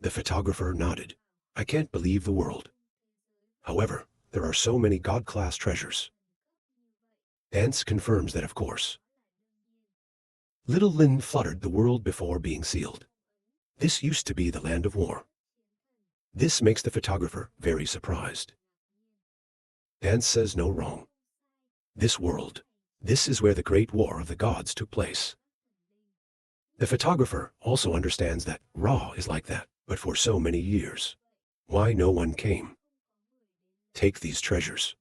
The photographer nodded. I can't believe the world. However, there are so many God-class treasures. Dance confirms that, of course. Little Lin fluttered the world before being sealed. This used to be the land of war. This makes the photographer very surprised. Dance says no wrong. This world, this is where the great war of the gods took place. The photographer also understands that Ra is like that, but for so many years. Why no one came? Take these treasures.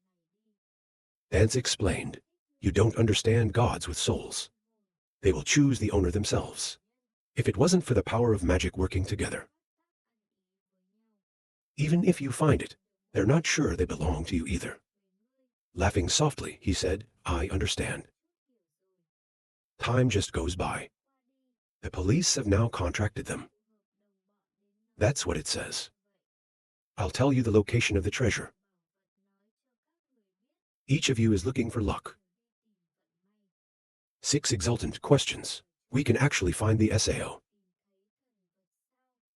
Dance explained, you don't understand gods with souls. They will choose the owner themselves. If it wasn't for the power of magic working together. Even if you find it, they're not sure they belong to you either. Laughing softly, he said, I understand. Time just goes by. The police have now contracted them. That's what it says. I'll tell you the location of the treasure. Each of you is looking for luck. 6 exultant questions. We can actually find the SAO.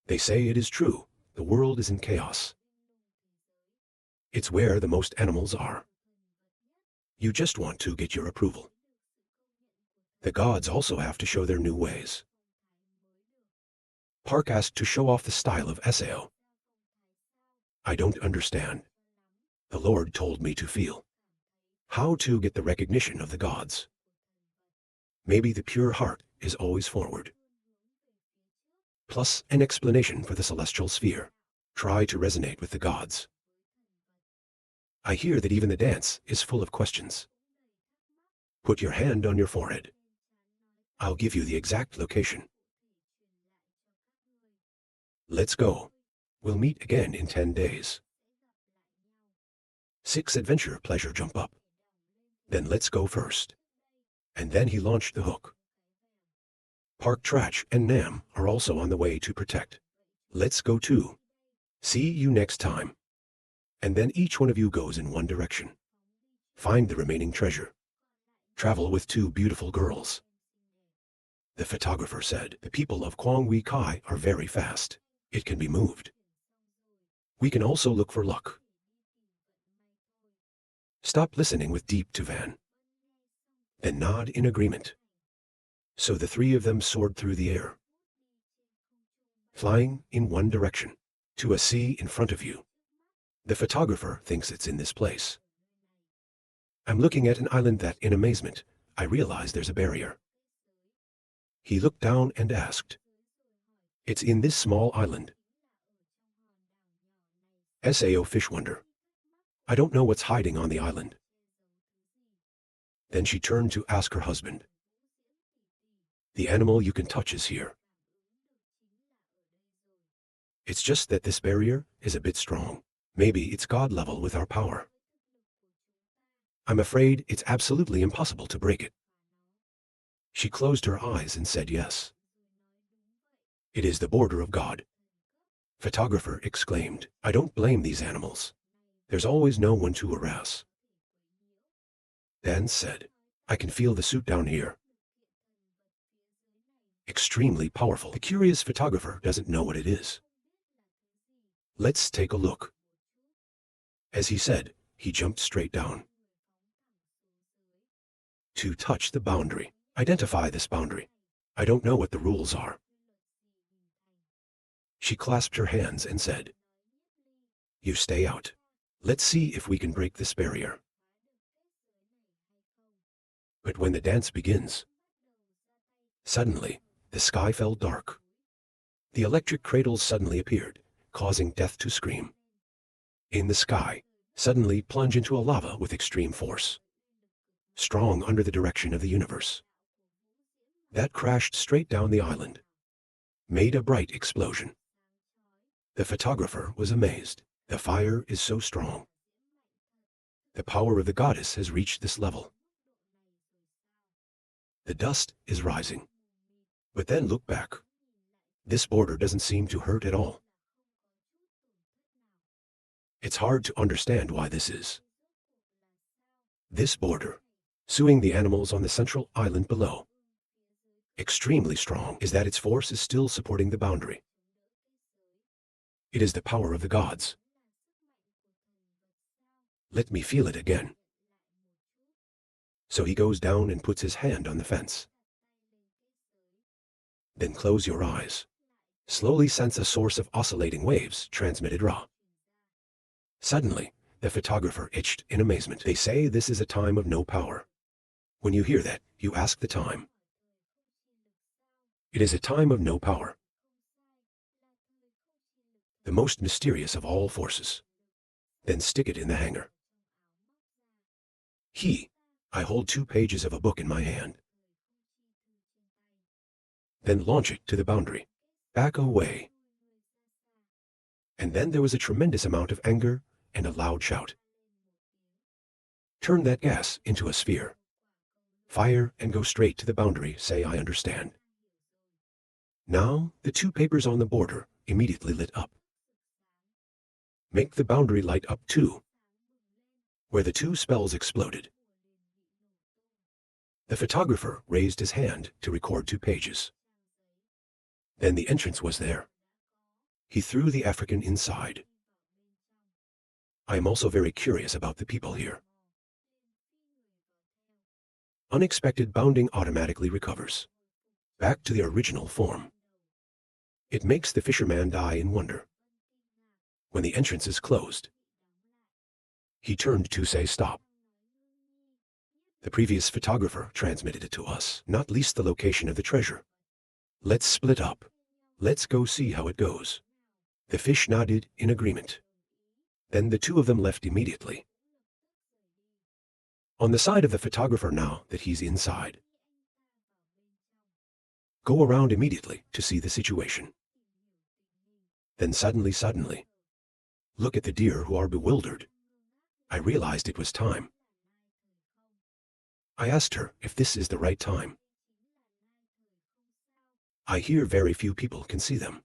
They say it is true. The world is in chaos. It's where the most animals are. You just want to get your approval. The gods also have to show their new ways. Park asked to show off the style of SAO. I don't understand. The Lord told me to feel. How to get the recognition of the gods. Maybe the pure heart is always forward. Plus an explanation for the celestial sphere. Try to resonate with the gods. I hear that even the dance is full of questions. Put your hand on your forehead. I'll give you the exact location. Let's go. We'll meet again in 10 days. 6 adventure pleasure jump up. Then let's go first. And then he launched the hook. Park Trach and Nam are also on the way to protect. Let's go too. See you next time. And then each one of you goes in one direction. Find the remaining treasure. Travel with 2 beautiful girls. The photographer said, the people of Kwang Wei Kai are very fast. It can be moved. We can also look for luck. Stop listening with deep to Van. Then nod in agreement. So the 3 of them soared through the air, flying in one direction, to a sea in front of you. The photographer thinks it's in this place. I'm looking at an island that, in amazement, I realize there's a barrier. He looked down and asked, it's in this small island. SAO fish wonder. I don't know what's hiding on the island. Then she turned to ask her husband. The animal you can touch is here. It's just that this barrier is a bit strong. Maybe it's God level with our power. I'm afraid it's absolutely impossible to break it. She closed her eyes and said yes. It is the border of God. Photographer exclaimed, I don't blame these animals. There's always no one to harass. Dan said, I can feel the suit down here. Extremely powerful. The curious photographer doesn't know what it is. Let's take a look. As he said, he jumped straight down. To touch the boundary. Identify this boundary. I don't know what the rules are. She clasped her hands and said, you stay out. Let's see if we can break this barrier. But when the dance begins, suddenly, the sky fell dark. The electric cradles suddenly appeared, causing Death to scream. In the sky, suddenly plunge into a lava with extreme force. Strong under the direction of the universe. That crashed straight down the island. Made a bright explosion. The photographer was amazed. The fire is so strong. The power of the goddess has reached this level. The dust is rising. But then look back. This border doesn't seem to hurt at all. It's hard to understand why this is. This border, suing the animals on the central island below, extremely strong, is that its force is still supporting the boundary. It is the power of the gods. Let me feel it again. So he goes down and puts his hand on the fence. Then close your eyes. Slowly sense a source of oscillating waves transmitted raw. Suddenly, the photographer itched in amazement. They say this is a time of no power. When you hear that, you ask the time. It is a time of no power. The most mysterious of all forces. Then stick it in the hanger. I hold 2 pages of a book in my hand. Then launch it to the boundary. Back away. And then there was a tremendous amount of anger and a loud shout. Turn that gas into a sphere. Fire and go straight to the boundary, say I understand. Now, the 2 papers on the border immediately lit up. Make the boundary light up too. Where the 2 spells exploded. The photographer raised his hand to record 2 pages. Then the entrance was there. He threw the African inside. I am also very curious about the people here. Unexpected bounding automatically recovers. Back to the original form. It makes the fisherman die in wonder. When the entrance is closed, he turned to say stop. The previous photographer transmitted it to us, not least the location of the treasure. Let's split up. Let's go see how it goes. The fish nodded in agreement. Then the 2 of them left immediately. On the side of the photographer now that he's inside. Go around immediately to see the situation. Then suddenly, look at the deer who are bewildered. I realized it was time. I asked her if this is the right time. I hear very few people can see them.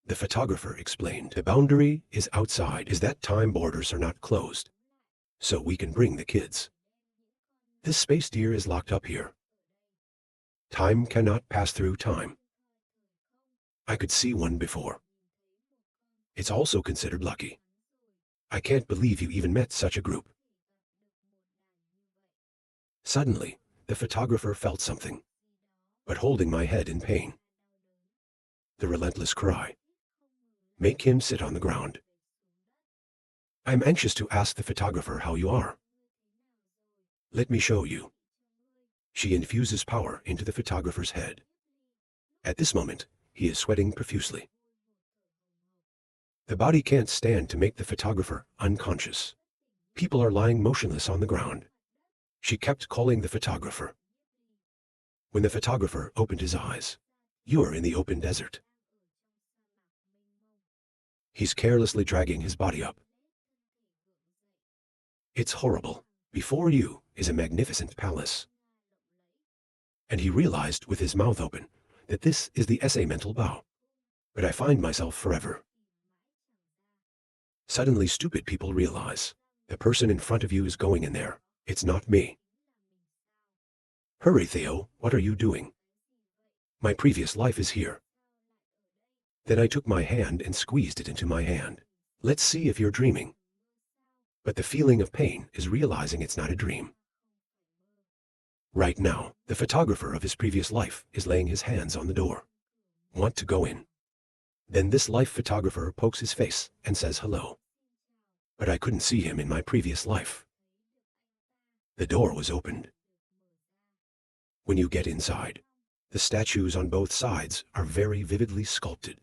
The photographer explained, the boundary is outside, is that time borders are not closed. So we can bring the kids. This space deer is locked up here. Time cannot pass through time. I could see one before. It's also considered lucky. I can't believe you even met such a group. Suddenly, the photographer felt something, but holding my head in pain. The relentless cry. Make him sit on the ground. I am anxious to ask the photographer how you are. Let me show you. She infuses power into the photographer's head. At this moment, he is sweating profusely. The body can't stand to make the photographer unconscious. People are lying motionless on the ground. She kept calling the photographer. When the photographer opened his eyes, you are in the open desert. He's carelessly dragging his body up. It's horrible. Before you is a magnificent palace. And he realized with his mouth open that this is the SA mental bow. But I find myself forever. Suddenly stupid people realize the person in front of you is going in there. It's not me. Hurry, Theo, what are you doing? My previous life is here. Then I took my hand and squeezed it into my hand. Let's see if you're dreaming. But the feeling of pain is realizing it's not a dream. Right now, the photographer of his previous life is laying his hands on the door. Want to go in. Then this life photographer pokes his face and says hello. But I couldn't see him in my previous life. The door was opened. When you get inside, the statues on both sides are very vividly sculpted.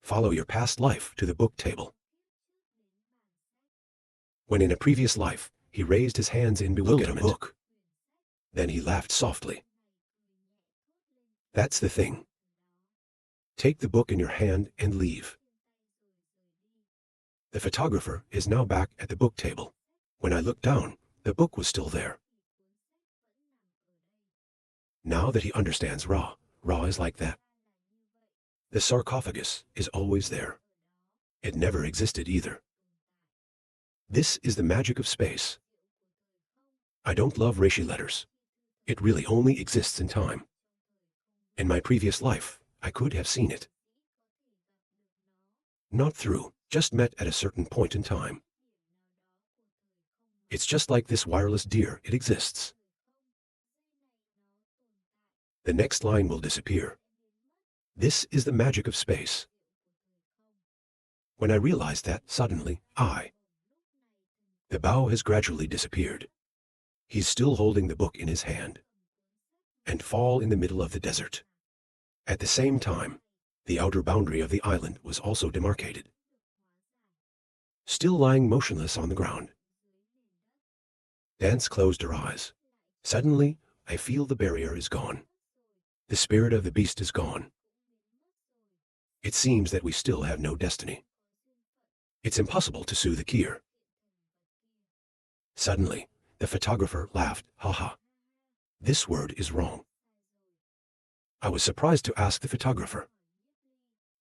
Follow your past life to the book table. When in a previous life, he raised his hands in bewilderment. Look at a book. Then he laughed softly. That's the thing. Take the book in your hand and leave. The photographer is now back at the book table. When I looked down, the book was still there. Now that he understands Ra is like that. The sarcophagus is always there. It never existed either. This is the magic of space. I don't love reishi letters. It really only exists in time. In my previous life, I could have seen it. not through, just met at a certain point in time. It's just like this wireless deer, it exists. The next line will disappear. This is the magic of space. When I realized that, suddenly, the bow has gradually disappeared. He's still holding the book in his hand. And fall in the middle of the desert. At the same time, the outer boundary of the island was also demarcated. Still lying motionless on the ground. Dance closed her eyes. Suddenly, I feel the barrier is gone. The spirit of the beast is gone. It seems that we still have no destiny. It's impossible to sue the Kier. Suddenly, the photographer laughed, haha. This word is wrong. I was surprised to ask the photographer.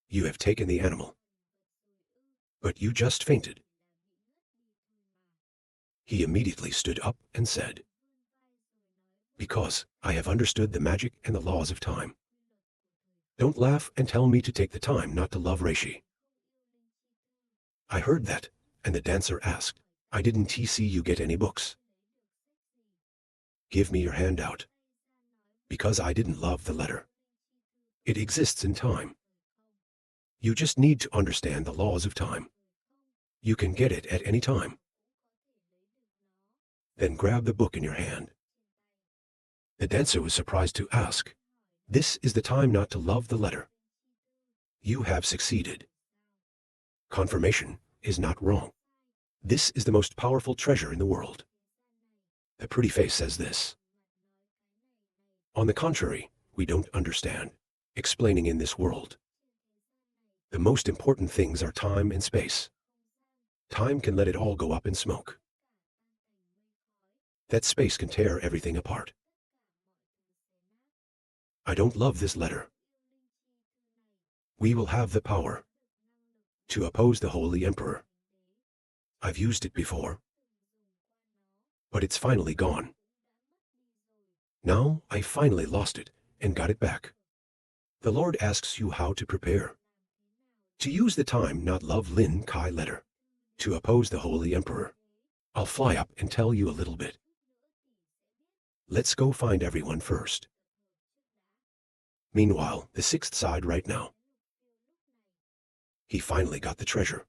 You have taken the animal. But you just fainted. He immediately stood up and said, because I have understood the magic and the laws of time. Don't laugh and tell me to take the time not to love Reishi. I heard that, and the dancer asked, I didn't see you get any books. Give me your hand out. Because I didn't love the letter. It exists in time. You just need to understand the laws of time. You can get it at any time. Then grab the book in your hand. The dancer was surprised to ask, this is the time not to love the letter. You have succeeded. Confirmation is not wrong. This is the most powerful treasure in the world. The pretty face says this. On the contrary, we don't understand, explaining in this world. The most important things are time and space. Time can let it all go up in smoke. That space can tear everything apart. I don't love this letter. We will have the power to oppose the Holy Emperor. I've used it before, but it's finally gone. Now I finally lost it and got it back. The Lord asks you how to prepare. To use the time not love Lin Kai letter. To oppose the Holy Emperor. I'll fly up and tell you a little bit. Let's go find everyone first. Meanwhile, the sixth side right now. He finally got the treasure.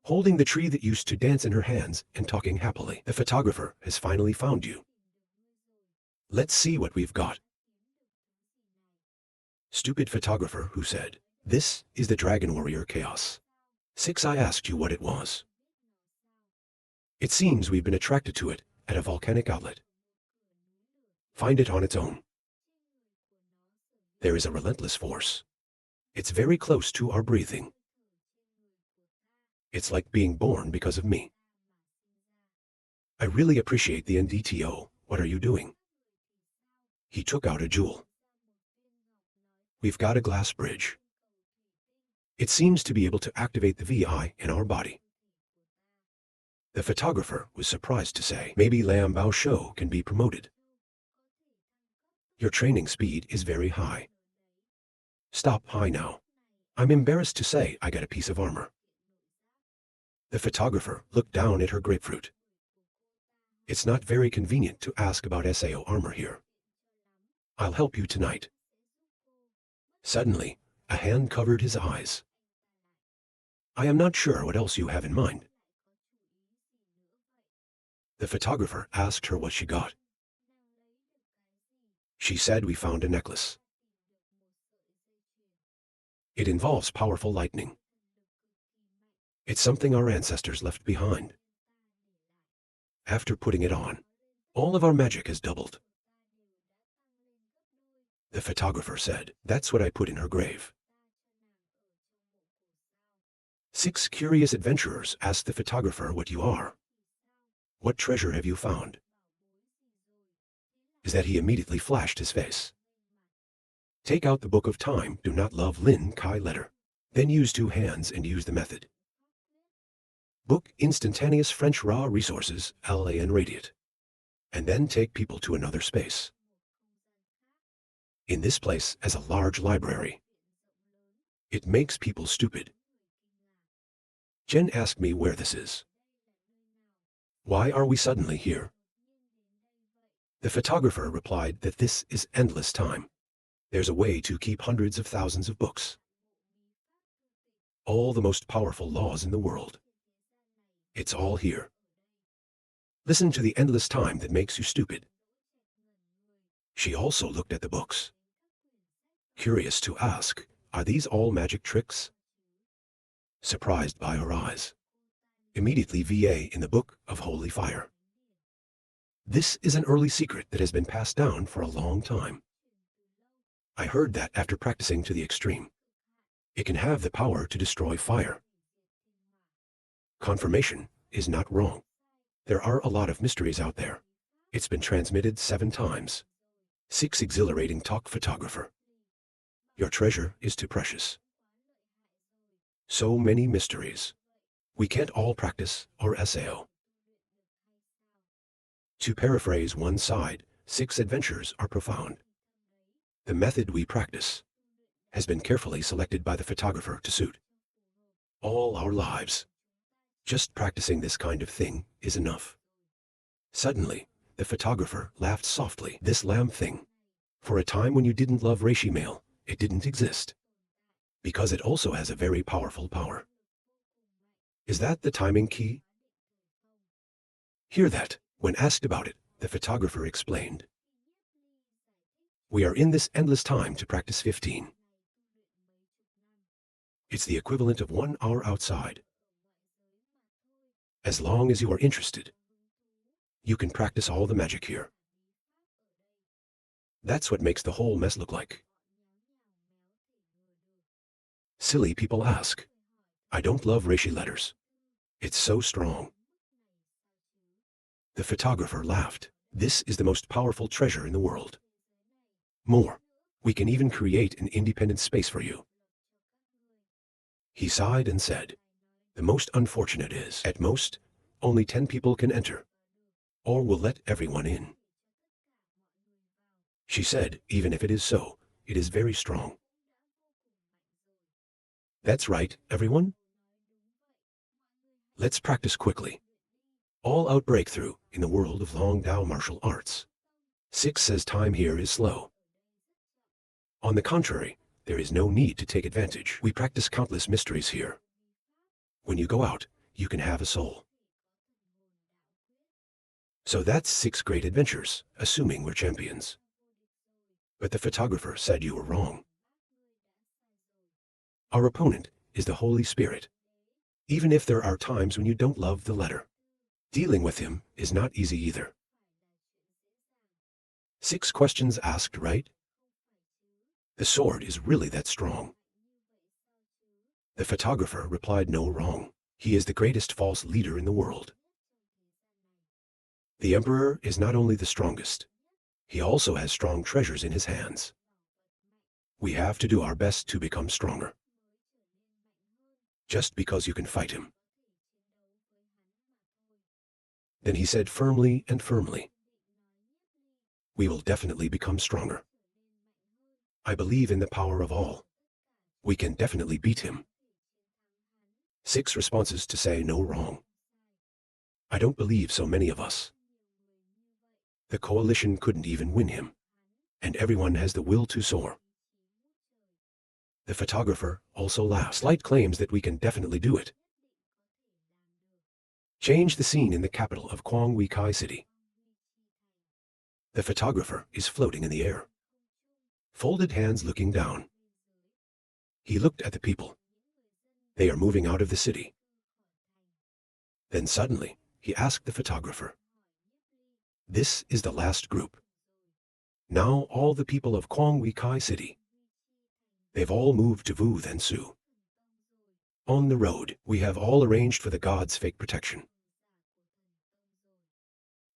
Holding the tree that used to dance in her hands and talking happily, the photographer has finally found you. Let's see what we've got. Stupid photographer who said, this is the Dragon Warrior Chaos. 6. I asked you what it was. It seems we've been attracted to it at a volcanic outlet. Find it on its own. There is a relentless force. It's very close to our breathing. It's like being born because of me. I really appreciate the NDTO. What are you doing? He took out a jewel. We've got a glass bridge. It seems to be able to activate the VI in our body. The photographer was surprised to say, maybe Lam Bao Shou can be promoted. Your training speed is very high. Stop high now. I'm embarrassed to say I got a piece of armor. The photographer looked down at her grapefruit. It's not very convenient to ask about SAO armor here. I'll help you tonight. Suddenly, a hand covered his eyes. I am not sure what else you have in mind. The photographer asked her what she got. She said we found a necklace. It involves powerful lightning. It's something our ancestors left behind. After putting it on, all of our magic has doubled. The photographer said, that's what I put in her grave. 6 curious adventurers asked the photographer what you are. What treasure have you found? Is that he immediately flashed his face. Take out the book of time, do not love Lin Kai letter. Then use 2 hands and use the method. Book instantaneous French raw resources, LAN radiate. And then take people to another space. In this place as a large library. It makes people stupid. Jen asked me where this is. Why are we suddenly here? The photographer replied that this is endless time. There's a way to keep hundreds of thousands of books. All the most powerful laws in the world. It's all here. Listen to the endless time that makes you stupid. She also looked at the books. Curious to ask, are these all magic tricks? Surprised by her eyes. Immediately VA in the Book of Holy Fire. This is an early secret that has been passed down for a long time. I heard that after practicing to the extreme, it can have the power to destroy fire. Confirmation is not wrong. There are a lot of mysteries out there. It's been transmitted 7 times. 6 exhilarating talk photographer. Your treasure is too precious. So many mysteries. We can't all practice or SAO. To paraphrase one side, 6 adventures are profound. The method we practice has been carefully selected by the photographer to suit all our lives. Just practicing this kind of thing is enough. Suddenly, the photographer laughed softly. This lamb thing. For a time when you didn't love reishi mail, it didn't exist. Because it also has a very powerful power. Is that the timing key? Hear that. When asked about it, the photographer explained. We are in this endless time to practice 15. It's the equivalent of 1 hour outside. As long as you are interested, you can practice all the magic here. That's what makes the whole mess look like. Silly people ask. I don't love reishi letters. It's so strong. The photographer laughed. This is the most powerful treasure in the world. More. We can even create an independent space for you. He sighed and said, the most unfortunate is, at most, only 10 people can enter. Or we'll let everyone in. She said, even if it is so, it is very strong. That's right, everyone. Let's practice quickly. All-out breakthrough in the world of Long Dao martial arts. 6 says time here is slow. On the contrary, there is no need to take advantage. We practice countless mysteries here. When you go out, you can have a soul. So that's 6 great adventures, assuming we're champions. But the photographer said you were wrong. Our opponent is the Holy Spirit. Even if there are times when you don't love the letter, dealing with him is not easy either. 6 questions asked, right? The sword is really that strong. The photographer replied, no, wrong. He is the greatest false leader in the world. The emperor is not only the strongest, he also has strong treasures in his hands. We have to do our best to become stronger. Just because you can fight him. Then he said firmly and firmly, we will definitely become stronger. I believe in the power of all. We can definitely beat him. 6 responses to say no, wrong. I don't believe so many of us. The coalition couldn't even win him. And everyone has the will to soar. The photographer also laughed. Slight claims that we can definitely do it. Change the scene in the capital of Quang Wei Kai City. The photographer is floating in the air. Folded hands looking down. He looked at the people. They are moving out of the city. Then suddenly, he asked the photographer. This is the last group. Now all the people of Quang Wei Kai City. They've all moved to Wu Then Su. On the road, we have all arranged for the gods' fake protection.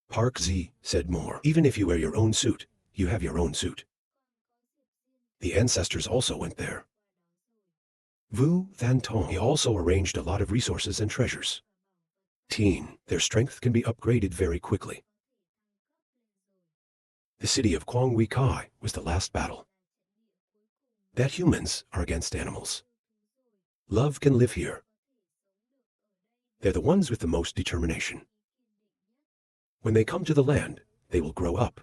Park Z said more. Even if you wear your own suit, you have your own suit. The ancestors also went there. Wu Then Tong. He also arranged a lot of resources and treasures. Their strength can be upgraded very quickly. The city of Quang Wei Kai was the last battle. That humans are against animals. Love can live here. They're the ones with the most determination. When they come to the land, they will grow up.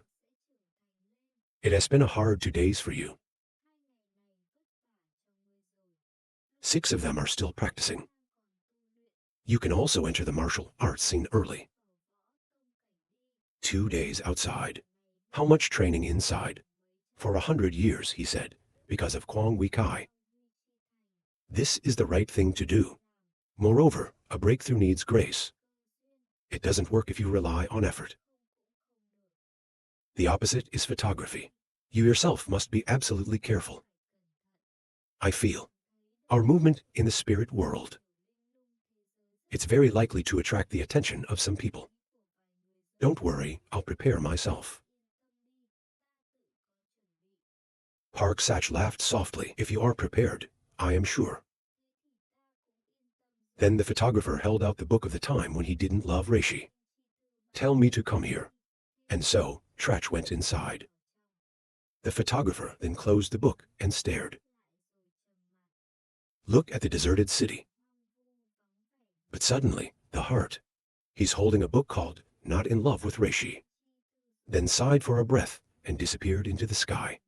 It has been a hard 2 days for you. 6 of them are still practicing. You can also enter the martial arts scene early. 2 days outside. How much training inside? For 100 years, he said, because of Kwang Wei Kai. This is the right thing to do. Moreover, a breakthrough needs grace. It doesn't work if you rely on effort. The opposite is photography. You yourself must be absolutely careful. I feel our movement in the spirit world. It's very likely to attract the attention of some people. Don't worry, I'll prepare myself. Park Sach laughed softly. If you are prepared, I am sure. Then the photographer held out the book of the time when he didn't love Reishi. Tell me to come here. And so, Trach went inside. The photographer then closed the book and stared. Look at the deserted city. But suddenly, the heart. He's holding a book called Not in Love with Reishi. Then sighed for a breath and disappeared into the sky.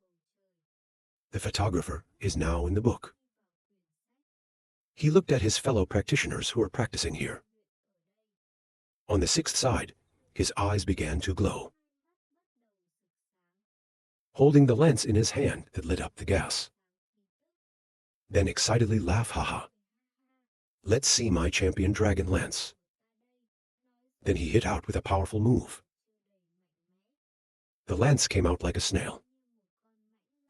The photographer is now in the book. He looked at his fellow practitioners who were practicing here. On the 6th side, his eyes began to glow. Holding the lens in his hand that lit up the gas. Then excitedly laugh, haha. Let's see my champion dragon lance. Then he hit out with a powerful move. The lance came out like a snail.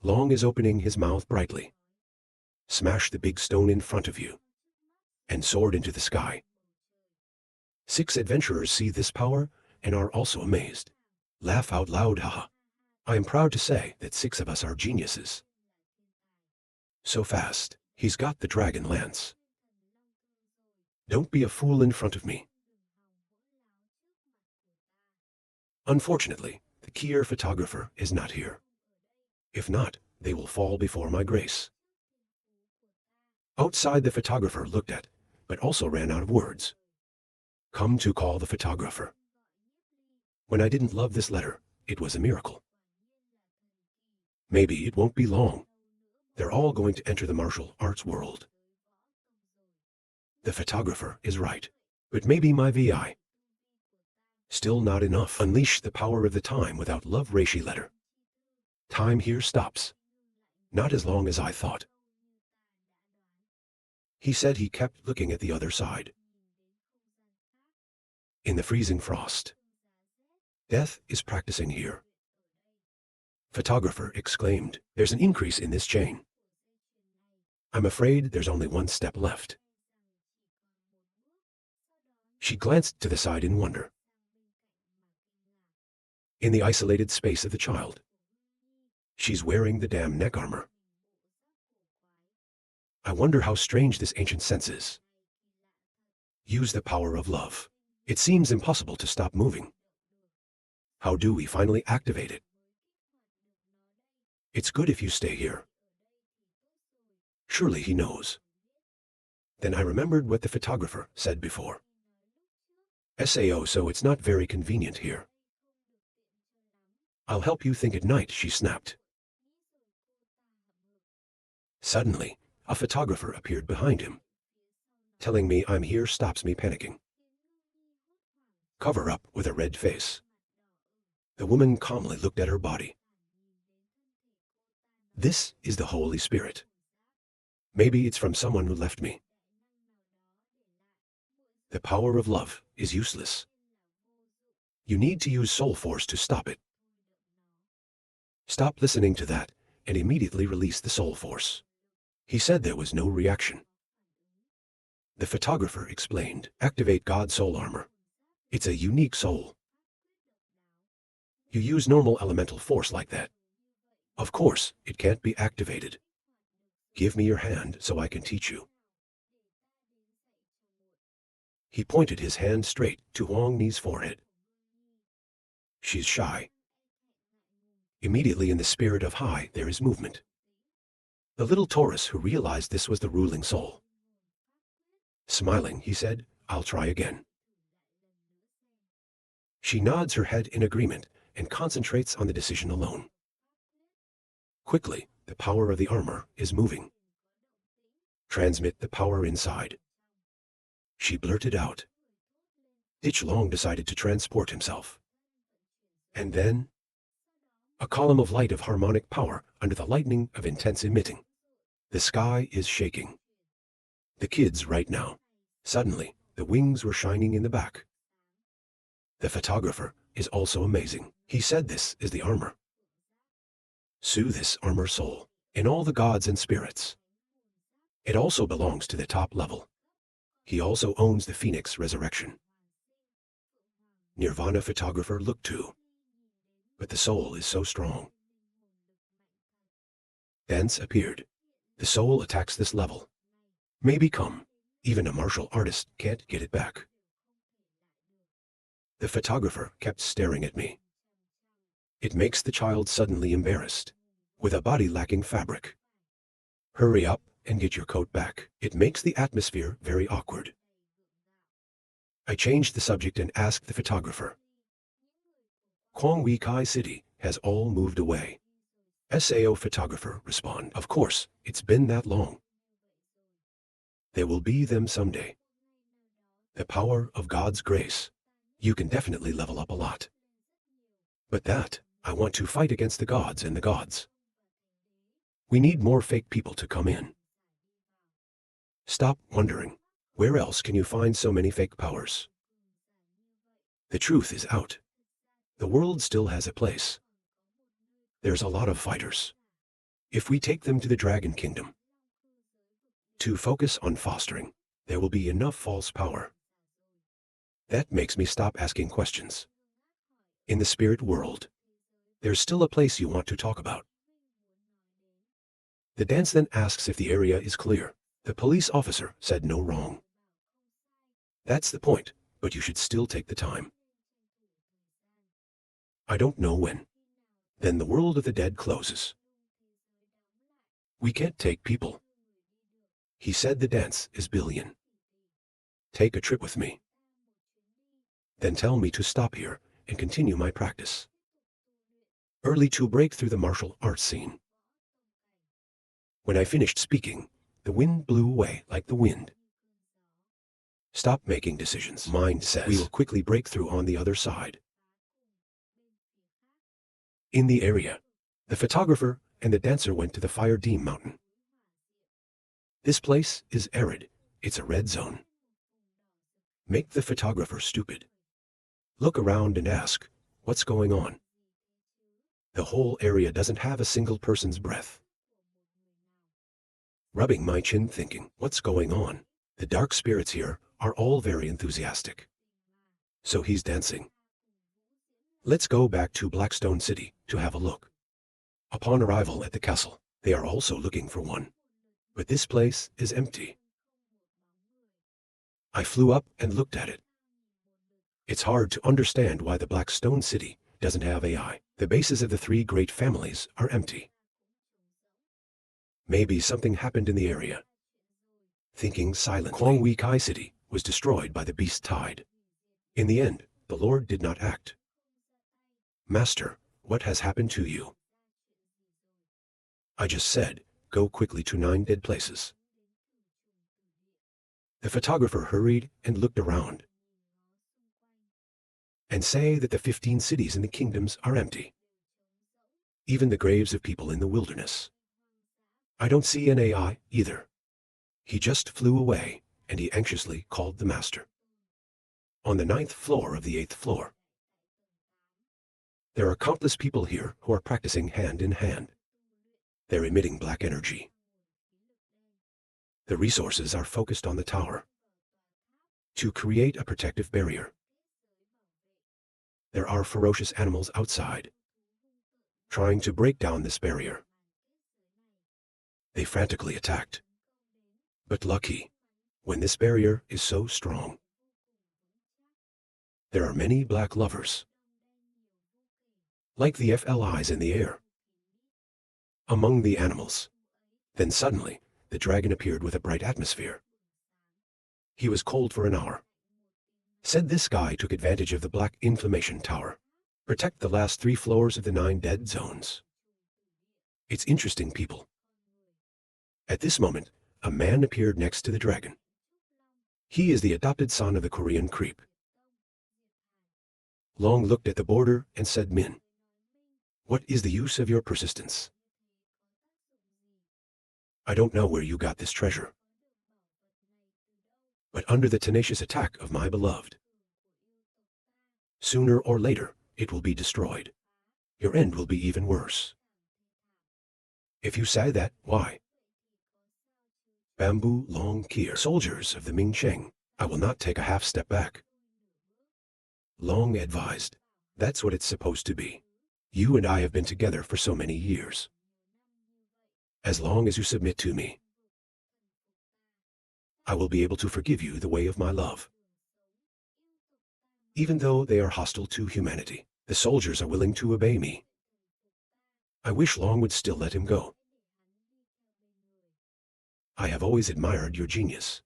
Long as opening his mouth brightly. Smash the big stone in front of you. And soared into the sky. 6 adventurers see this power and are also amazed. Laugh out loud, haha. I am proud to say that 6 of us are geniuses. So fast, he's got the dragon lance. Don't be a fool in front of me. Unfortunately, the Kier photographer is not here. If not, they will fall before my grace. Outside, the photographer looked at, but also ran out of words. Come to call the photographer. When I didn't love this letter, it was a miracle. Maybe it won't be long. They're all going to enter the martial arts world. The photographer is right, but maybe my VI. Still not enough. Unleash the power of the time without love Reishi letter. Time here stops. Not as long as I thought. He said he kept looking at the other side. In the freezing frost. Death is practicing here. Photographer exclaimed, there's an increase in this chain. I'm afraid there's only 1 step left. She glanced to the side in wonder. In the isolated space of the child. She's wearing the damn neck armor. I wonder how strange this ancient sense is. Use the power of love. It seems impossible to stop moving. How do we finally activate it? It's good if you stay here. Surely he knows. Then I remembered what the photographer said before. SAO, so it's not very convenient here. I'll help you think at night, she snapped. Suddenly, a photographer appeared behind him. Telling me I'm here stops me panicking. Cover up with a red face. The woman calmly looked at her body. This is the Holy Spirit. Maybe it's from someone who left me. The power of love is useless. You need to use soul force to stop it. Stop listening to that and immediately release the soul force. He said there was no reaction. The photographer explained, activate God's soul armor. It's a unique soul. You use normal elemental force like that. Of course, it can't be activated. Give me your hand so I can teach you. He pointed his hand straight to Huang Ni's forehead. She's shy. Immediately in the spirit of high, there is movement. The little Taurus who realized this was the ruling soul. Smiling, he said, "I'll try again." She nods her head in agreement and concentrates on the decision alone. Quickly, the power of the armor is moving. Transmit the power inside. She blurted out. Ich Long decided to transport himself. And then, a column of light of harmonic power under the lightning of intense emitting. The sky is shaking. The kids right now. Suddenly, the wings were shining in the back. The photographer is also amazing. He said this is the armor. Sue this armor soul in all the gods and spirits. It also belongs to the top level. He also owns the Phoenix Resurrection. Nirvana photographer looked too. But the soul is so strong. Dance appeared. The soul attacks this level. May become. Even a martial artist can't get it back. The photographer kept staring at me. It makes the child suddenly embarrassed, with a body lacking fabric. Hurry up and get your coat back. It makes the atmosphere very awkward. I changed the subject and asked the photographer. Kwong Wei Kai City has all moved away. SAO photographer respond. Of course, it's been that long. There will be them someday. The power of God's grace. You can definitely level up a lot. But that, I want to fight against the gods and the gods. We need more fake people to come in. Stop wondering, where else can you find so many fake powers? The truth is out. The world still has a place. There's a lot of fighters. If we take them to the Dragon Kingdom, to focus on fostering, there will be enough false power. That makes me stop asking questions. In the spirit world, there's still a place you want to talk about. The dance then asks if the area is clear. The police officer said no wrong. That's the point, but you should still take the time. I don't know when. Then the world of the dead closes. We can't take people. He said the dance is billion. Take a trip with me. Then tell me to stop here and continue my practice. Early to break through the martial arts scene. When I finished speaking, the wind blew away like the wind. Stop making decisions. Mind says we will quickly break through on the other side. In the area, the photographer and the dancer went to the Fire Deem Mountain. This place is arid. It's a red zone. Make the photographer stupid. Look around and ask, what's going on? The whole area doesn't have a single person's breath. Rubbing my chin thinking, what's going on? The dark spirits here are all very enthusiastic. So he's dancing. Let's go back to Blackstone City to have a look. Upon arrival at the castle, they are also looking for one. But this place is empty. I flew up and looked at it. It's hard to understand why the Blackstone City doesn't have AI. The bases of the three great families are empty. Maybe something happened in the area. Thinking silently, Kwong Wei Kai City was destroyed by the beast tide. In the end, the Lord did not act. Master, what has happened to you? I just said, go quickly to 9 dead places. The photographer hurried and looked around. And say that the 15 cities in the kingdoms are empty. Even the graves of people in the wilderness. I don't see an AI either. He just flew away, and he anxiously called the master. On the 9th floor of the 8th floor. There are countless people here who are practicing hand in hand. They're emitting black energy. The resources are focused on the tower to create a protective barrier. There are ferocious animals outside, trying to break down this barrier. They frantically attacked. But lucky, when this barrier is so strong. There are many black lovers, like the FLIs in the air, among the animals. Then suddenly, the dragon appeared with a bright atmosphere. He was cold for an hour. Said this guy took advantage of the black inflammation tower. Protect the last 3 floors of the 9 dead zones. It's interesting, people. At this moment, a man appeared next to the dragon. He is the adopted son of the Korean creep. Long looked at the border and said, Min, what is the use of your persistence? I don't know where you got this treasure, but under the tenacious attack of my beloved, sooner or later it will be destroyed. Your end will be even worse. If you say that, why? Bamboo Long Kier, soldiers of the Ming Sheng, I will not take a half step back. Long advised, that's what it's supposed to be. You and I have been together for so many years. As long as you submit to me, I will be able to forgive you the way of my love. Even though they are hostile to humanity, the soldiers are willing to obey me. I wish Long would still let him go. I have always admired your genius.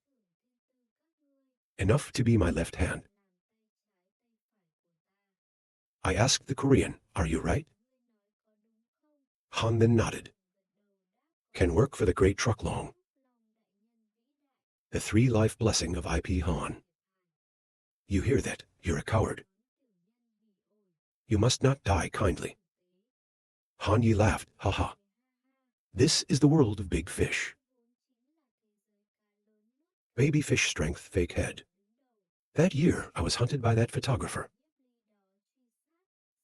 Enough to be my left hand. I asked the Korean, are you right? Han then nodded. Can work for the great truck Long. The 3-life blessing of IP Han. You hear that, you're a coward. You must not die kindly. Han Yi laughed, haha. This is the world of big fish. Baby fish strength, fake head. That year I was hunted by that photographer.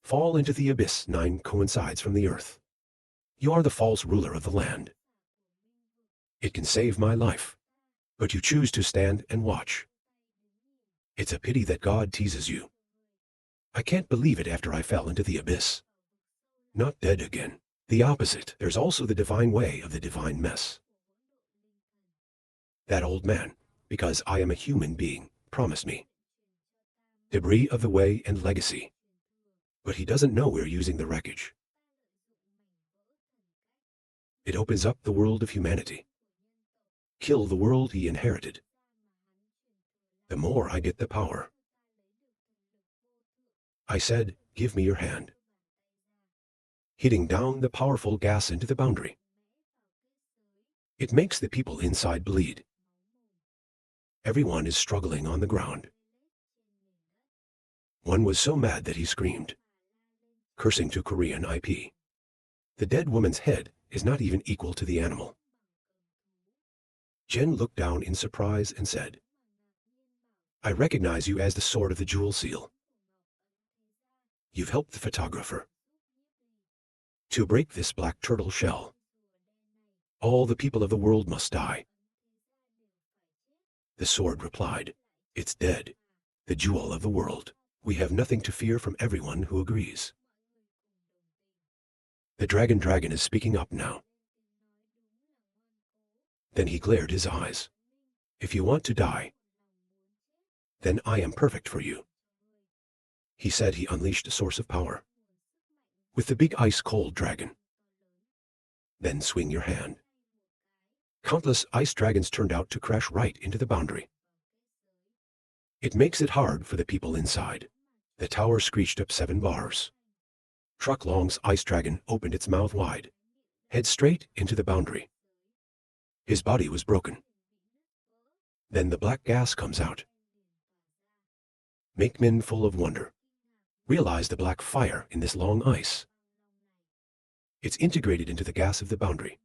Fall into the abyss 9 coincides from the earth. You are the false ruler of the land. It can save my life, but you choose to stand and watch. It's a pity that God teases you. I can't believe it after I fell into the abyss. Not dead again. The opposite. There's also the divine way of the divine mess. That old man, because I am a human being, promised me debris of the way and legacy. But he doesn't know we're using the wreckage. It opens up the world of humanity. Kill the world he inherited. The more I get the power. I said, give me your hand. Hitting down the powerful gas into the boundary. It makes the people inside bleed. Everyone is struggling on the ground. One was so mad that he screamed, cursing to Korean IP. The dead woman's head is not even equal to the animal. Jen looked down in surprise and said, I recognize you as the sword of the jewel seal. You've helped the photographer to break this black turtle shell. All the people of the world must die. The sword replied, it's dead, the jewel of the world. We have nothing to fear from everyone who agrees. The dragon is speaking up now. Then he glared his eyes. If you want to die, then I am perfect for you. He said he unleashed a source of power with the big ice-cold dragon. Then swing your hand. Countless ice dragons turned out to crash right into the boundary. It makes it hard for the people inside. The tower screeched up 7 bars. Truck Long's ice dragon opened its mouth wide, head straight into the boundary. His body was broken. Then the black gas comes out. Make men full of wonder. Realize the black fire in this long ice. It's integrated into the gas of the boundary.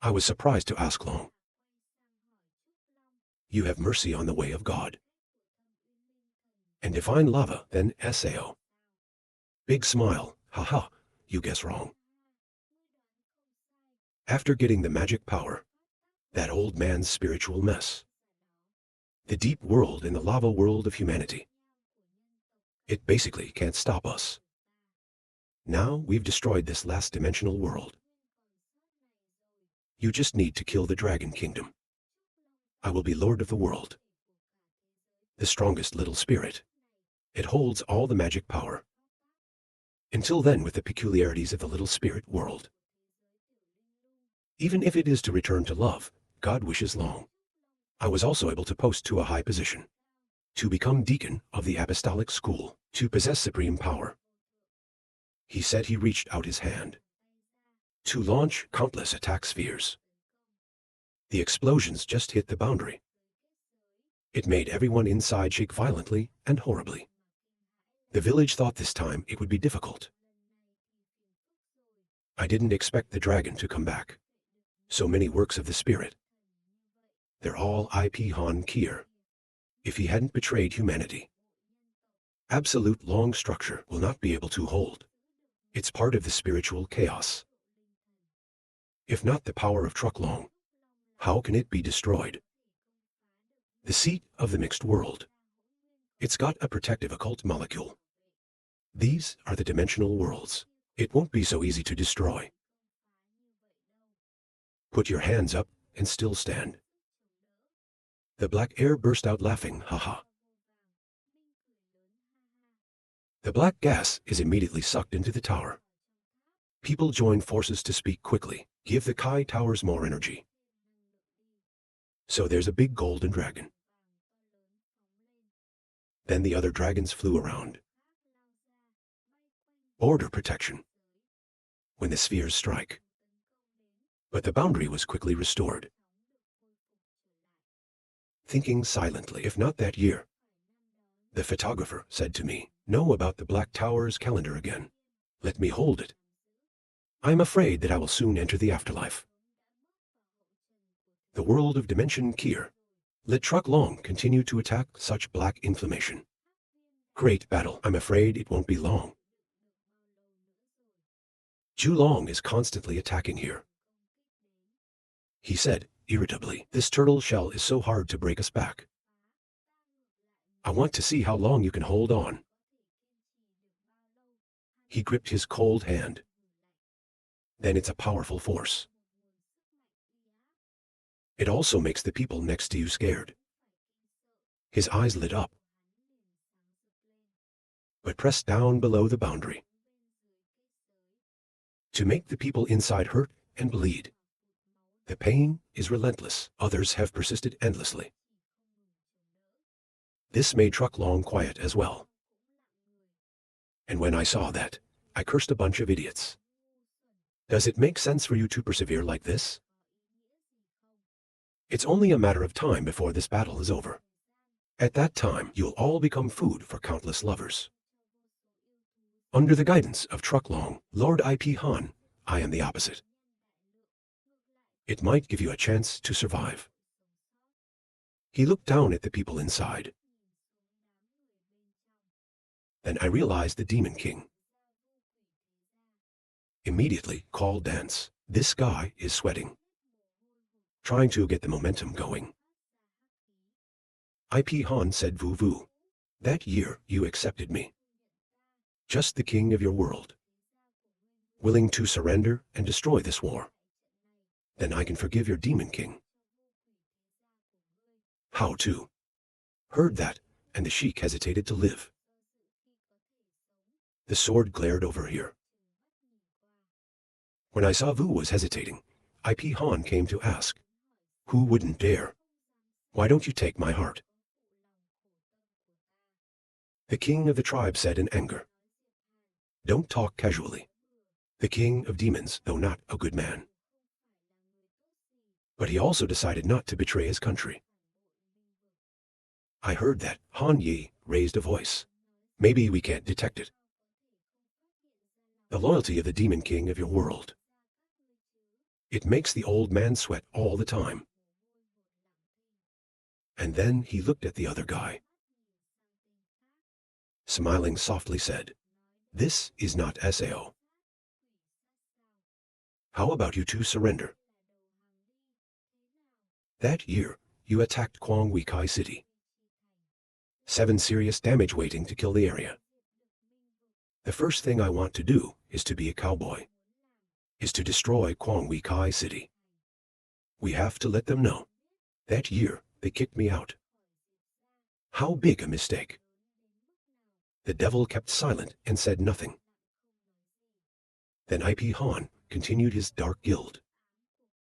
I was surprised to ask Long, you have mercy on the way of God. And divine lava, then SAO. Big smile, haha, you guess wrong. After getting the magic power, that old man's spiritual mess, the deep world and the lava world of humanity, it basically can't stop us. Now we've destroyed this last dimensional world. You just need to kill the Dragon Kingdom. I will be Lord of the world. The strongest little spirit. It holds all the magic power. Until then, with the peculiarities of the little spirit world. Even if it is to return to love, God wishes Long I was also able to post to a high position, to become deacon of the apostolic school, to possess supreme power. He said he reached out his hand to launch countless attack spheres. The explosions just hit the boundary. It made everyone inside shake violently and horribly. The village thought this time it would be difficult. I didn't expect the dragon to come back. So many works of the spirit. They're all IP Han Kier. If he hadn't betrayed humanity, absolute long structure will not be able to hold. It's part of the spiritual chaos. If not the power of Truck Long, how can it be destroyed? The seat of the mixed world. It's got a protective occult molecule. These are the dimensional worlds. It won't be so easy to destroy. Put your hands up and still stand. The black air burst out laughing, haha. The black gas is immediately sucked into the tower. People join forces to speak quickly, give the Kai towers more energy. So there's a big golden dragon. Then the other dragons flew around. Order protection. When the spheres strike. But the boundary was quickly restored. Thinking silently, if not that year. The photographer said to me, know about the Black Tower's calendar again. Let me hold it. I'm afraid that I will soon enter the afterlife. The world of Dimension Kier. Let Truck Long continue to attack such black inflammation. Great battle. I'm afraid it won't be long. Ju Long is constantly attacking here. He said, irritably, this turtle shell is so hard to break us back. I want to see how long you can hold on. He gripped his cold hand. Then it's a powerful force. It also makes the people next to you scared. His eyes lit up. But pressed down below the boundary. To make the people inside hurt and bleed. The pain is relentless. Others have persisted endlessly. This made Truck Long quiet as well. And when I saw that, I cursed a bunch of idiots. Does it make sense for you to persevere like this? It's only a matter of time before this battle is over. At that time, you'll all become food for countless lovers. Under the guidance of Truck Long, Lord IP Han, I am the opposite. It might give you a chance to survive. He looked down at the people inside. Then I realized the Demon King. Immediately called dance. This guy is sweating. Trying to get the momentum going. IP Han said voo voo. That year you accepted me. Just the king of your world. Willing to surrender and destroy this war. Then I can forgive your Demon King. How to? Heard that, and the sheik hesitated to live. The sword glared over here. When I saw Vu was hesitating, IP Han came to ask, who wouldn't dare? Why don't you take my heart? The king of the tribe said in anger, don't talk casually. The king of demons, though not a good man. But he also decided not to betray his country. I heard that. Han Yi raised a voice. Maybe we can't detect it. The loyalty of the Demon King of your world. It makes the old man sweat all the time. And then he looked at the other guy. Smiling softly said, this is not SAO. How about you two surrender? That year, you attacked Quang Wei Kai City. 7 serious damage waiting to kill the area. The first thing I want to do is to be a cowboy. Is to destroy Quang Wei Kai City. We have to let them know. That year, they kicked me out. How big a mistake. The devil kept silent and said nothing. Then IP Han continued his dark guild.